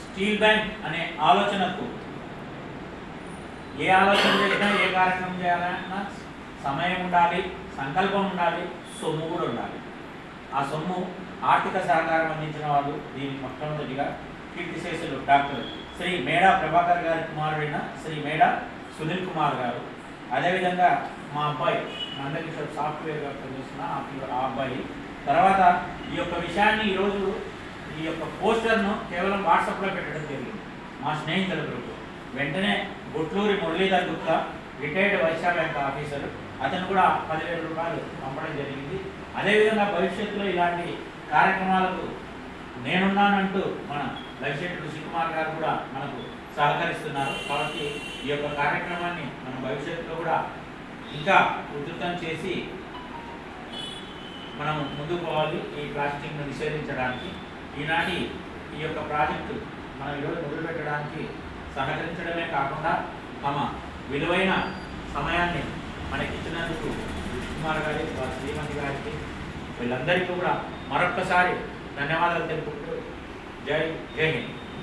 Steel bank అనే ఆలోచనకు ఏ ఆలోచన చేసినా ఏ కార్యక్రమం చేయాలన్నా సమయం ఉండాలి, సంకల్పం ఉండాలి, సొమ్ము కూడా ఉండాలి. ఆ సొమ్ము ఆర్థిక సహకారం అందించిన వాళ్ళు దీనికి మొట్టమొదటిగా కీర్తిశేషులు డాక్టర్ శ్రీ మేడా ప్రభాకర్ గారి కుమారుడైన శ్రీ మేడా సునీల్ కుమార్ గారు. అదేవిధంగా మా అబ్బాయి నందకిషోర్ సాఫ్ట్వేర్గా పనిచేస్తున్న ఆ అబ్బాయి. తర్వాత ఈ యొక్క విషయాన్ని ఈరోజు ఈ యొక్క పోస్టర్ను కేవలం వాట్సాప్లో పెట్టడం జరిగింది మా స్నేహితుల గ్రూప్. వెంటనే Gutluri Muralidhar Gupta retired Vysya bank officer, అతను కూడా 10,000 రూపాయలు పంపడం జరిగింది. అదేవిధంగా భవిష్యత్తులో ఇలాంటి కార్యక్రమాలకు నేనున్నానంటూ మన లైసెంట్ ఋషికుమార్ గారు కూడా మనకు సహకరిస్తున్నారు. కాబట్టి ఈ యొక్క కార్యక్రమాన్ని మనం భవిష్యత్తులో కూడా ఇంకా ఉధృతం చేసి మనం ముందుకు పోవాలి. ఈ ప్లాస్టిక్ను నిషేధించడానికి ఈనాటి ఈ యొక్క ప్రాజెక్టు మనం ఈరోజు మొదలుపెట్టడానికి సహకరించడమే కాకుండా తమ విలువైన సమయాన్ని మనకిచ్చినందుకు ఋషికుమార్ గారి వారి శ్రీమతి గారికి వీళ్ళందరికీ కూడా మరొక్కసారి ధన్యవాదాలు తెలుపుకుంటూ జై హింద్.